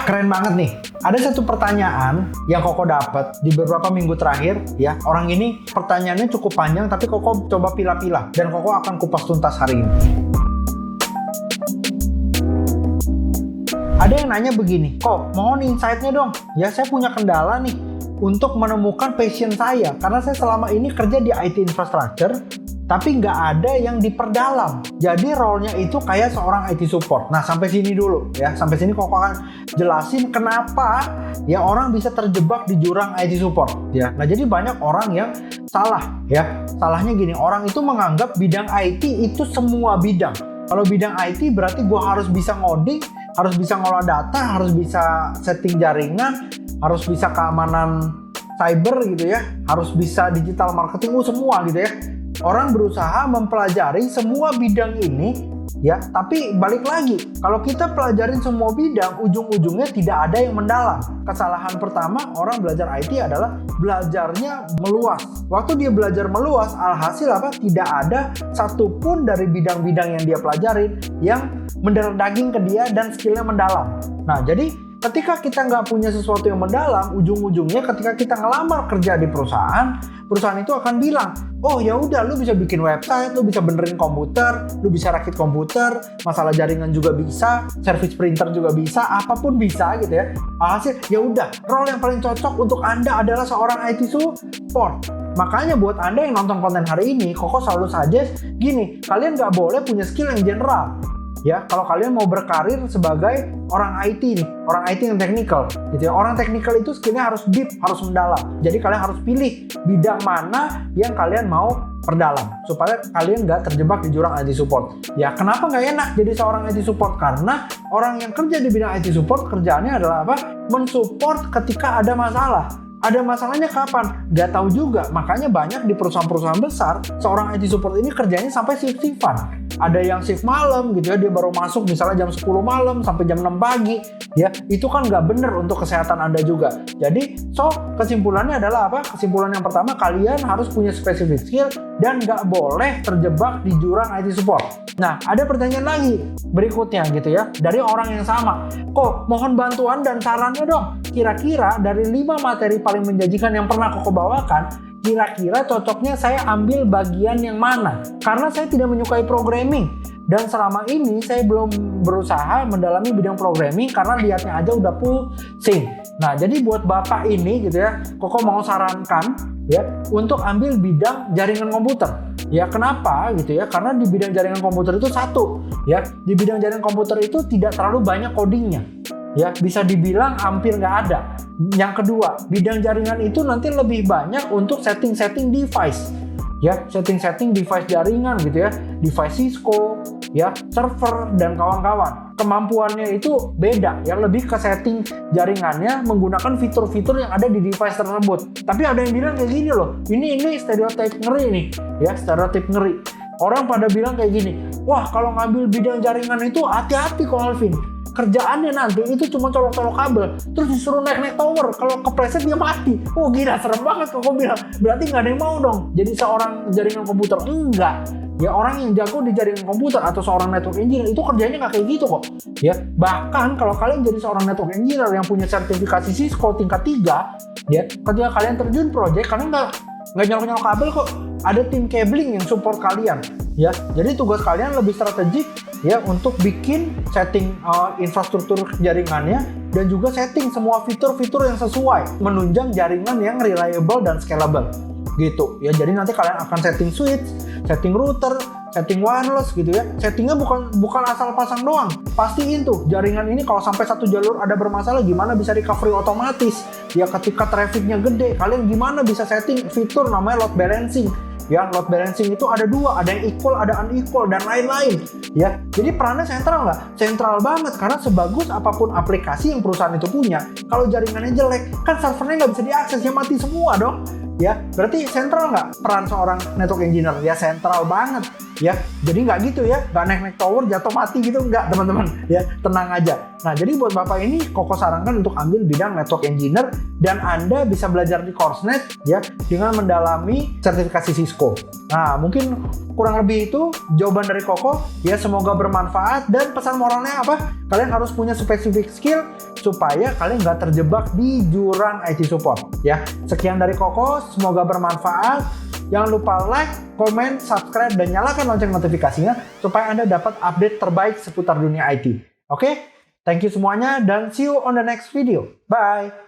Keren banget nih. Ada satu pertanyaan yang Koko dapat di beberapa minggu terakhir ya. Orang ini pertanyaannya cukup panjang tapi Koko coba pilah-pilah dan Koko akan kupas tuntas hari ini. Ada yang nanya begini, "Kok mohon insight-nya dong. Ya saya punya kendala nih untuk menemukan passion saya karena saya selama ini kerja di IT infrastructure tapi nggak ada yang diperdalam. Jadi role-nya itu kayak seorang IT support." Nah, sampai sini dulu ya. Sampai sini Koko akan jelasin kenapa ya orang bisa terjebak di jurang IT support ya. Nah, jadi banyak orang yang salah ya. Salahnya gini, orang itu menganggap bidang IT itu semua bidang. Kalau bidang IT berarti gue harus bisa ngoding, harus bisa ngolah data, harus bisa setting jaringan, harus bisa keamanan cyber gitu ya, harus bisa digital marketing, semua gitu ya. Orang berusaha mempelajari semua bidang ini ya, tapi balik lagi, kalau kita pelajarin semua bidang, ujung-ujungnya tidak ada yang mendalam. Kesalahan pertama orang belajar IT adalah belajarnya meluas. Waktu dia belajar meluas, alhasil apa? Tidak ada satupun dari bidang-bidang yang dia pelajarin yang mendarah daging ke dia dan skillnya mendalam. Nah, jadi ketika kita nggak punya sesuatu yang mendalam, ujung-ujungnya ketika kita ngelamar kerja di perusahaan itu akan bilang, "Oh ya udah, lu bisa bikin website, lu bisa benerin komputer, lu bisa rakit komputer, masalah jaringan juga bisa, service printer juga bisa, apapun bisa gitu ya." Hasil ya udah, role yang paling cocok untuk Anda adalah seorang IT support. Makanya buat Anda yang nonton konten hari ini, Koko selalu suggest gini, kalian nggak boleh punya skill yang general. Ya, kalau kalian mau berkarir sebagai orang IT nih, orang IT yang technical gitu ya. Orang technical itu skillnya harus deep, harus mendalam. Jadi kalian harus pilih bidang mana yang kalian mau perdalam supaya kalian nggak terjebak di jurang IT support. Ya, kenapa nggak enak jadi seorang IT support? Karena orang yang kerja di bidang IT support kerjaannya adalah apa? Mensupport ketika ada masalah. Ada masalahnya kapan? Nggak tahu juga. Makanya banyak di perusahaan-perusahaan besar, seorang IT support ini kerjanya sampai shift-shiftan. Ada yang shift malam gitu ya, dia baru masuk misalnya jam 10 malam sampai jam 6 pagi. Ya, itu kan nggak bener untuk kesehatan Anda juga. Jadi, kesimpulannya adalah apa? Kesimpulan yang pertama, kalian harus punya specific skill dan nggak boleh terjebak di jurang IT support. Nah, ada pertanyaan lagi berikutnya gitu ya, dari orang yang sama. "Kok mohon bantuan dan sarannya dong. Kira-kira dari 5 materi paling menjanjikan yang pernah Koko bawakan, kira-kira cocoknya saya ambil bagian yang mana? Karena saya tidak menyukai programming. Dan selama ini saya belum berusaha mendalami bidang programming karena lihatnya aja udah pusing." Nah, jadi buat Bapak ini gitu ya, Koko mau sarankan ya untuk ambil bidang jaringan komputer. Ya, kenapa gitu ya? Karena di bidang jaringan komputer itu satu ya, di bidang jaringan komputer itu tidak terlalu banyak codingnya. Ya, bisa dibilang hampir nggak ada. Yang kedua, bidang jaringan itu nanti lebih banyak untuk setting-setting device. Ya, setting-setting device jaringan gitu ya, device Cisco, ya, server dan kawan-kawan. Kemampuannya itu beda, ya, lebih ke setting jaringannya menggunakan fitur-fitur yang ada di device tersebut. Tapi ada yang bilang kayak gini loh, ini stereotip ngeri nih, ya, stereotip ngeri. Orang pada bilang kayak gini, "Wah, kalau ngambil bidang jaringan itu hati-hati kok Alvin. Kerjaannya nanti itu cuma colok-colok kabel, terus disuruh naik-naik tower, kalau kepleset dia mati." Oh gila, serem banget kok bilang. Berarti nggak ada yang mau dong jadi seorang jaringan komputer. Enggak. Ya, orang yang jago di jaringan komputer atau seorang network engineer itu kerjanya nggak kayak gitu kok. Ya, bahkan kalau kalian jadi seorang network engineer yang punya sertifikasi Cisco tingkat 3, ya, ketika kalian terjun project, kalian nggak nyolok-nyolok kabel kok. Ada tim cabling yang support kalian. Ya, jadi tugas kalian lebih strategik ya untuk bikin setting infrastruktur jaringannya dan juga setting semua fitur-fitur yang sesuai, menunjang jaringan yang reliable dan scalable gitu ya. Jadi nanti kalian akan setting switch, setting router, setting wireless gitu ya. Settingnya bukan asal pasang doang. Pastiin tuh jaringan ini kalau sampai satu jalur ada bermasalah gimana bisa recovery otomatis. Ya, ketika trafficnya gede, kalian gimana bisa setting fitur namanya load balancing. Ya, load balancing itu ada dua, ada yang equal, ada unequal, dan lain-lain. Ya, jadi perannya sentral nggak? Sentral banget, karena sebagus apapun aplikasi yang perusahaan itu punya, kalau jaringannya jelek, kan servernya nggak bisa diakses, ya mati semua dong. Ya, berarti sentral nggak peran seorang network engineer? Ya, sentral banget. ya. Jadi nggak gitu ya, nggak naik tower jatuh mati gitu, nggak teman-teman ya, tenang aja. Nah, jadi buat Bapak ini Koko sarankan untuk ambil bidang network engineer dan Anda bisa belajar di CourseNet ya dengan mendalami sertifikasi Cisco. Nah, mungkin kurang lebih itu jawaban dari Koko ya, semoga bermanfaat. Dan pesan moralnya apa? Kalian harus punya specific skill supaya kalian nggak terjebak di jurang IT support ya. Sekian dari Koko, semoga bermanfaat. Jangan lupa like, comment, subscribe, dan nyalakan lonceng notifikasinya supaya Anda dapat update terbaik seputar dunia IT. Oke? Thank you semuanya dan see you on the next video. Bye!